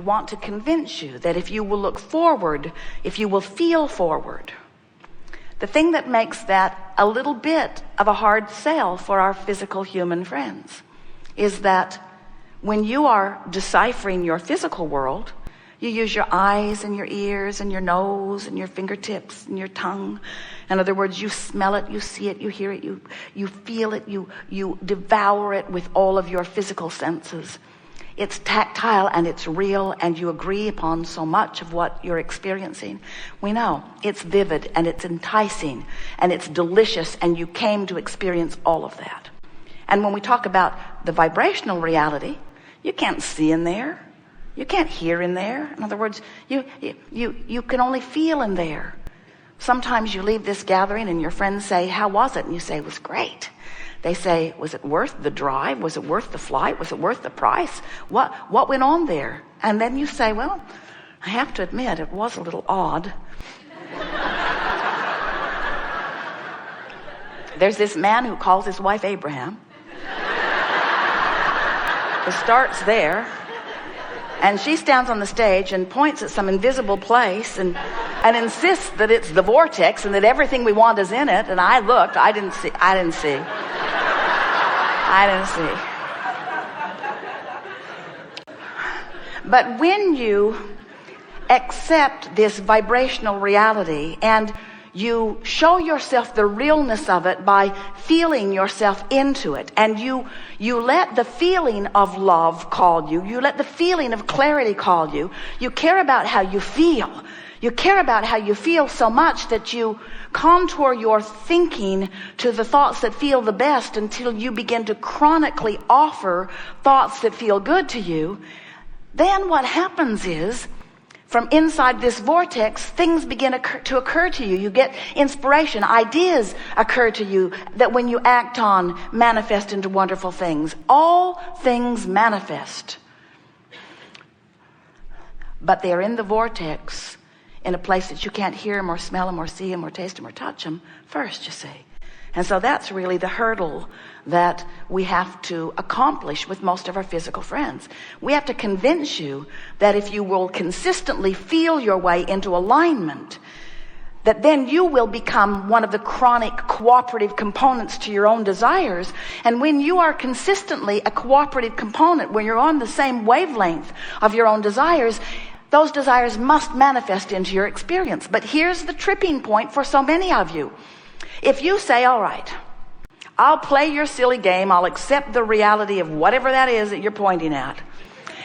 want to convince you that if you will look forward, if you will feel forward, the thing that makes that a little bit of a hard sell for our physical human friends is that when you are deciphering your physical world, you use your eyes and your ears and your nose and your fingertips and your tongue. In other words, you smell it, you see it, you hear it, you feel it, you devour it with all of your physical senses. It's tactile and it's real, and you agree upon so much of what you're experiencing. We know it's vivid and it's enticing and it's delicious, and you came to experience all of that. And when we talk about the vibrational reality, you can't see in there. You can't hear in there. In other words, you can only feel in there. Sometimes you leave this gathering and your friends say, "How was it?" And you say, "It was great." They say, "Was it worth the drive? Was it worth the flight? Was it worth the price? What went on there?" And then you say, "Well, I have to admit, it was a little odd." There's this man who calls his wife Abraham. It starts there. And she stands on the stage and points at some invisible place and insists that it's the vortex and that everything we want is in it. And I looked, I didn't see. But when you accept this vibrational reality and you show yourself the realness of it by feeling yourself into it, and you let the feeling of love call you, you let the feeling of clarity call you, you care about how you feel. You care about how you feel so much that you contour your thinking to the thoughts that feel the best until you begin to chronically offer thoughts that feel good to you. Then what happens is, from inside this vortex, things begin to occur to you. You get inspiration. Ideas occur to you that when you act on, manifest into wonderful things. All things manifest. But they're in the vortex in a place that you can't hear them or smell them or see them or taste them or touch them first, you see. And so that's really the hurdle that we have to accomplish with most of our physical friends. We have to convince you that if you will consistently feel your way into alignment, that then you will become one of the chronic cooperative components to your own desires. And when you are consistently a cooperative component, when you're on the same wavelength of your own desires, those desires must manifest into your experience. But here's the tripping point for so many of you. If you say, "All right, I'll play your silly game. I'll accept the reality of whatever that is that you're pointing at.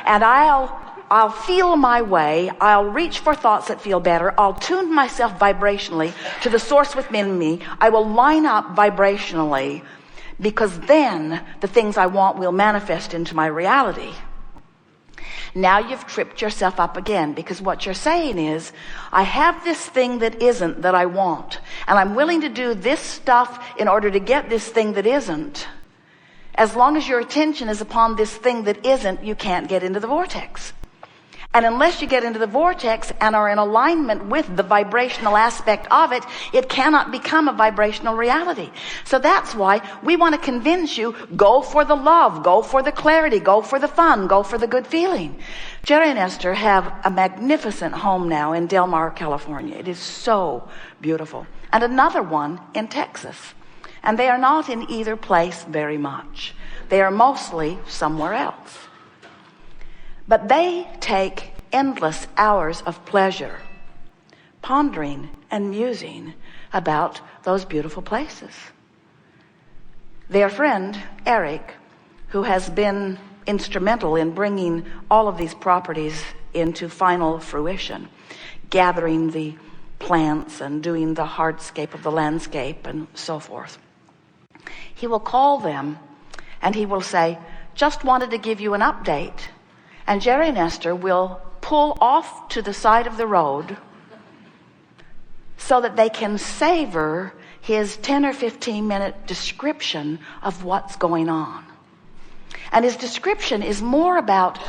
And I'll feel my way. I'll reach for thoughts that feel better. I'll tune myself vibrationally to the source within me. I will line up vibrationally, because then the things I want will manifest into my reality." Now you've tripped yourself up again, because what you're saying is, I have this thing that isn't that I want, and I'm willing to do this stuff in order to get this thing that isn't. As long as your attention is upon this thing that isn't, you can't get into the vortex. And unless you get into the vortex and are in alignment with the vibrational aspect of it, it cannot become a vibrational reality. So that's why we want to convince you, go for the love, go for the clarity, go for the fun, go for the good feeling. Jerry and Esther have a magnificent home now in Del Mar, California. It is so beautiful. And another one in Texas. And they are not in either place very much. They are mostly somewhere else. But they take endless hours of pleasure pondering and musing about those beautiful places. Their friend, Eric, who has been instrumental in bringing all of these properties into final fruition, gathering the plants and doing the hardscape of the landscape and so forth. He will call them and he will say, "Just wanted to give you an update." And Jerry and Esther will pull off to the side of the road so that they can savor his 10 or 15 minute description of what's going on. And his description is not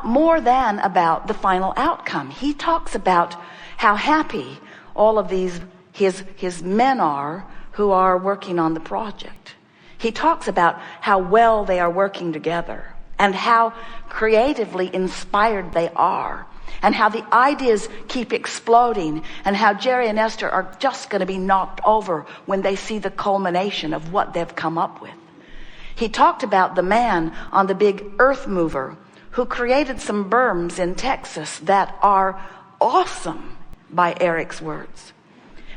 more than about the final outcome. He talks about how happy all of these his men are who are working on the project. He talks about how well they are working together, and how creatively inspired they are, and how the ideas keep exploding, and how Jerry and Esther are just going to be knocked over when they see the culmination of what they've come up with. He talked about the man on the big earth mover who created some berms in Texas that are awesome, by Eric's words.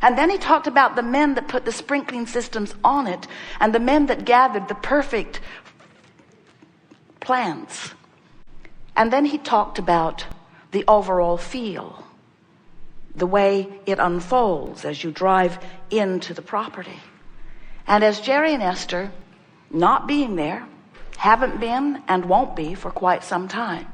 And then he talked about the men that put the sprinkling systems on it, and the men that gathered the perfect plants. And then he talked about the overall feel, the way it unfolds as you drive into the property. And as Jerry and Esther, not being there, haven't been and won't be for quite some time,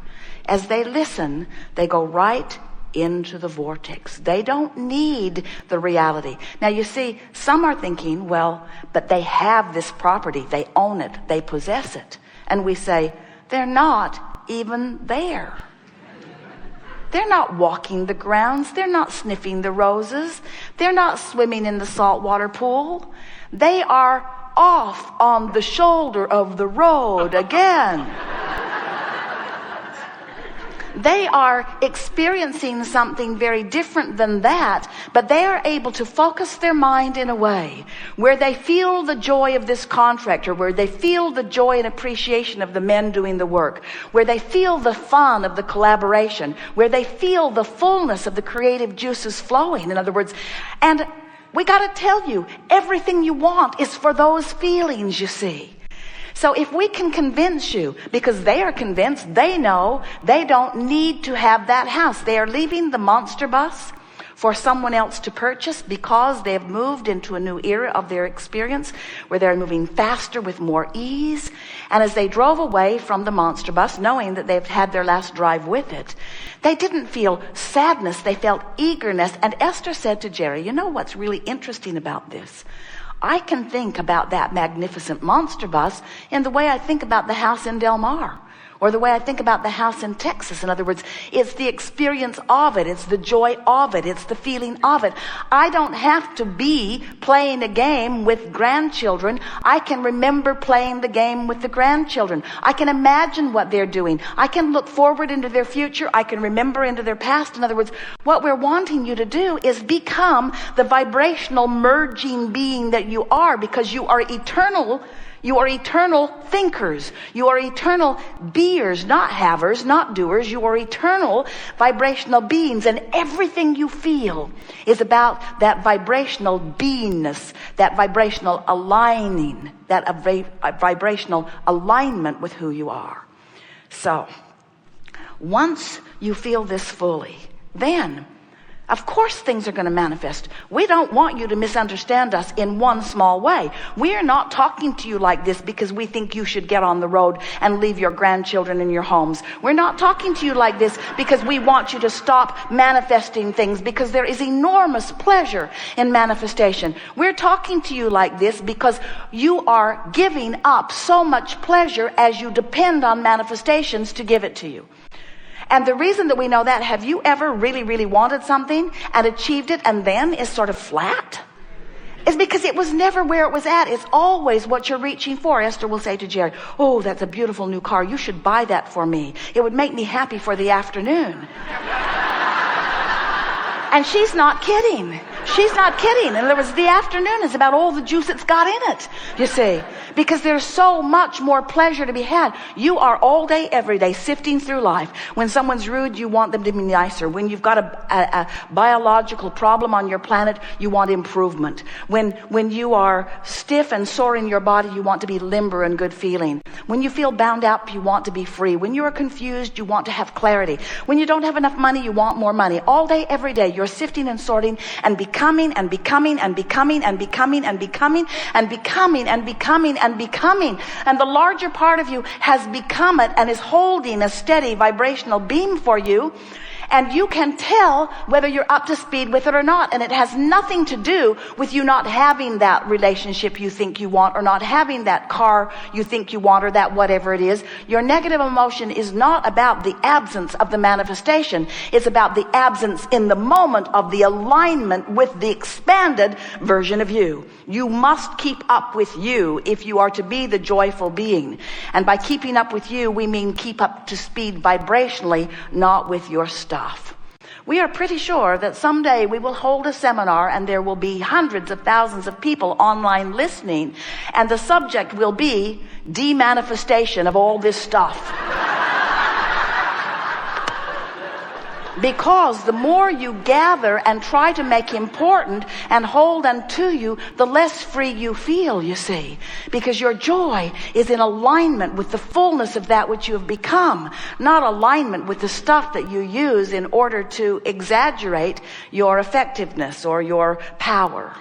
as they listen, they go right into the vortex. They don't need the reality. Now you see, some are thinking, well, but they have this property, they own it, they possess it. And we say, they're not even there. They're not walking the grounds. They're not sniffing the roses. They're not swimming in the saltwater pool. They are off on the shoulder of the road again. They are experiencing something very different than that, but they are able to focus their mind in a way where they feel the joy of this contractor, where they feel the joy and appreciation of the men doing the work, where they feel the fun of the collaboration, where they feel the fullness of the creative juices flowing, in other words. And we got to tell you, everything you want is for those feelings, you see. So if we can convince you, because they are convinced, they know they don't need to have that house. They are leaving the monster bus for someone else to purchase because they have moved into a new era of their experience where they're moving faster with more ease. And as they drove away from the monster bus, knowing that they've had their last drive with it, they didn't feel sadness, they felt eagerness. And Esther said to Jerry, you know what's really interesting about this? I can think about that magnificent monster bus in the way I think about the house in Del Mar, or the way I think about the house in Texas. In other words, it's the experience of it. It's the joy of it. It's the feeling of it. I don't have to be playing a game with grandchildren. I can remember playing the game with the grandchildren. I can imagine what they're doing. I can look forward into their future. I can remember into their past. In other words, what we're wanting you to do is become the vibrational merging being that you are, because you are eternal. You are eternal thinkers. You are eternal beers, not havers, not doers. You are eternal vibrational beings, and everything you feel is about that vibrational beingness, that vibrational aligning, that vibrational alignment with who you are. So, once you feel this fully, then of course things are going to manifest. We don't want you to misunderstand us in one small way. We are not talking to you like this because we think you should get on the road and leave your grandchildren in your homes. We're not talking to you like this because we want you to stop manifesting things, because there is enormous pleasure in manifestation. We're talking to you like this because you are giving up so much pleasure as you depend on manifestations to give it to you. And the reason that we know that, have you ever really, really wanted something and achieved it and then is sort of flat? It's because it was never where it was at. It's always what you're reaching for. Esther will say to Jerry, oh, that's a beautiful new car. You should buy that for me. It would make me happy for the afternoon. And she's not kidding. She's not kidding. In other words, the afternoon is about all the juice it's got in it, you see. Because there's so much more pleasure to be had. You are all day, every day, sifting through life. When someone's rude, you want them to be nicer. When you've got a biological problem on your planet, you want improvement. When you are stiff and sore in your body, you want to be limber and good feeling. When you feel bound up, you want to be free. When you are confused, you want to have clarity. When you don't have enough money, you want more money. All day, every day, you're sifting and sorting and becoming and becoming and becoming and becoming and becoming and becoming and becoming and becoming. And the larger part of you has become it and is holding a steady vibrational beam for you. And you can tell whether you're up to speed with it or not. And it has nothing to do with you not having that relationship you think you want, or not having that car you think you want, or that whatever it is. Your negative emotion is not about the absence of the manifestation. It's about the absence in the moment of the alignment with the expanded version of you. You must keep up with you if you are to be the joyful being. And by keeping up with you, we mean keep up to speed vibrationally, not with your stuff. We are pretty sure that someday we will hold a seminar and there will be hundreds of thousands of people online listening, and the subject will be demanifestation of all this stuff. Because the more you gather and try to make important and hold unto you, the less free you feel, you see. Because your joy is in alignment with the fullness of that which you have become, not alignment with the stuff that you use in order to exaggerate your effectiveness or your power.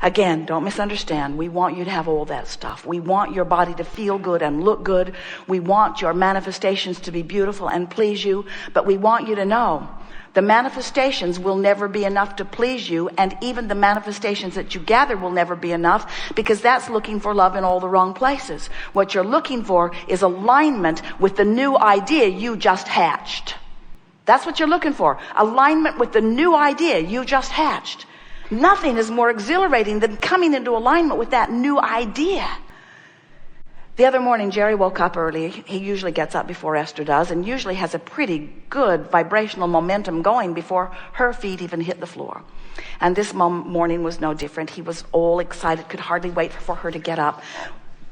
Again, don't misunderstand. We want you to have all that stuff. We want your body to feel good and look good. We want your manifestations to be beautiful and please you. But we want you to know the manifestations will never be enough to please you. And even the manifestations that you gather will never be enough, because that's looking for love in all the wrong places. What you're looking for is alignment with the new idea you just hatched. That's what you're looking for. Alignment with the new idea you just hatched. Nothing is more exhilarating than coming into alignment with that new idea. The other morning, Jerry woke up early. He usually gets up before Esther does, and usually has a pretty good vibrational momentum going before her feet even hit the floor. And this morning was no different. He was all excited, could hardly wait for her to get up,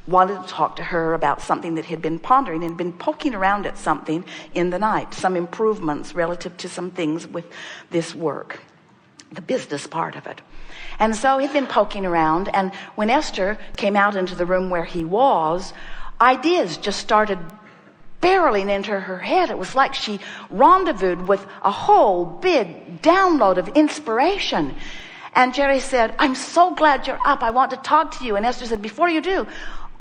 wanted to talk to her about something that he'd been pondering and been poking around at something in the night, some improvements relative to some things with this work, the business part of it. And so he'd been poking around, and when Esther came out into the room where he was, ideas just started barreling into her head. It was like she rendezvoused with a whole big download of inspiration. And Jerry said, "I'm so glad you're up. I want to talk to you." And Esther said, "Before you do,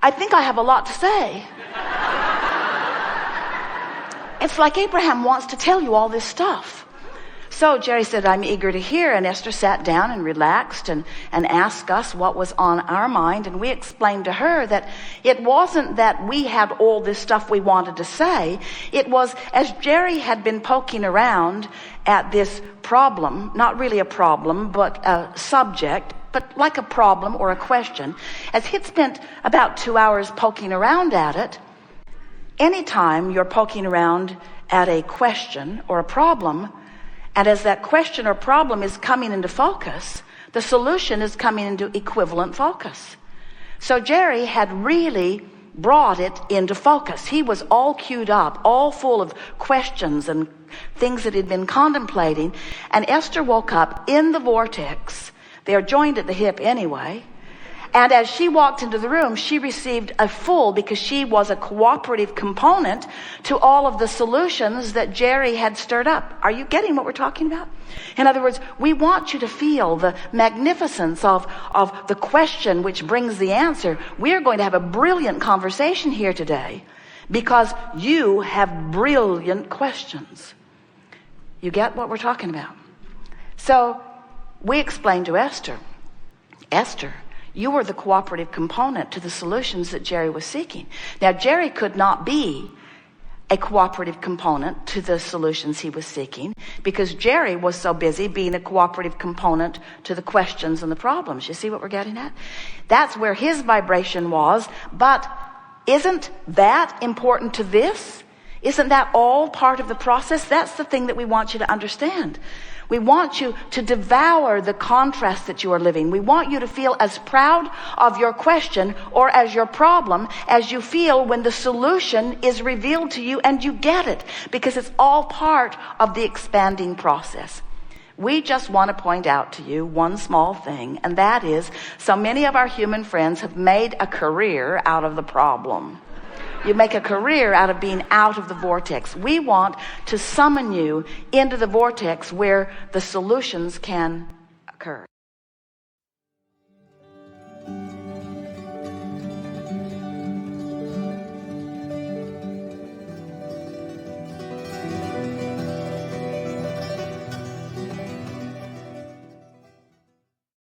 I think I have a lot to say." It's like Abraham wants to tell you all this stuff. So Jerry said, "I'm eager to hear." And Esther sat down and relaxed and asked us what was on our mind. And we explained to her that it wasn't that we had all this stuff we wanted to say. It was, as Jerry had been poking around at this problem, not really a problem, but a subject, but like a problem or a question, as he'd spent about 2 hours poking around at it. Anytime you're poking around at a question or a problem, and as that question or problem is coming into focus, the solution is coming into equivalent focus. So Jerry had really brought it into focus. He was all queued up, all full of questions and things that he'd been contemplating. And Esther woke up in the vortex. They are joined at the hip anyway. And as she walked into the room, she received a full, because she was a cooperative component to all of the solutions that Jerry had stirred up. Are you getting what we're talking about? In other words, we want you to feel the magnificence of the question which brings the answer. We are going to have a brilliant conversation here today because you have brilliant questions. You get what we're talking about? So we explained to Esther, "Esther, you were the cooperative component to the solutions that Jerry was seeking." Now, Jerry could not be a cooperative component to the solutions he was seeking because Jerry was so busy being a cooperative component to the questions and the problems. You see what we're getting at? That's where his vibration was. But isn't that important to this? Isn't that all part of the process? That's the thing that we want you to understand. We want you to devour the contrast that you are living. We want you to feel as proud of your question or as your problem as you feel when the solution is revealed to you and you get it, because it's all part of the expanding process. We just want to point out to you one small thing, and that is so many of our human friends have made a career out of the problem. You make a career out of being out of the vortex. We want to summon you into the vortex where the solutions can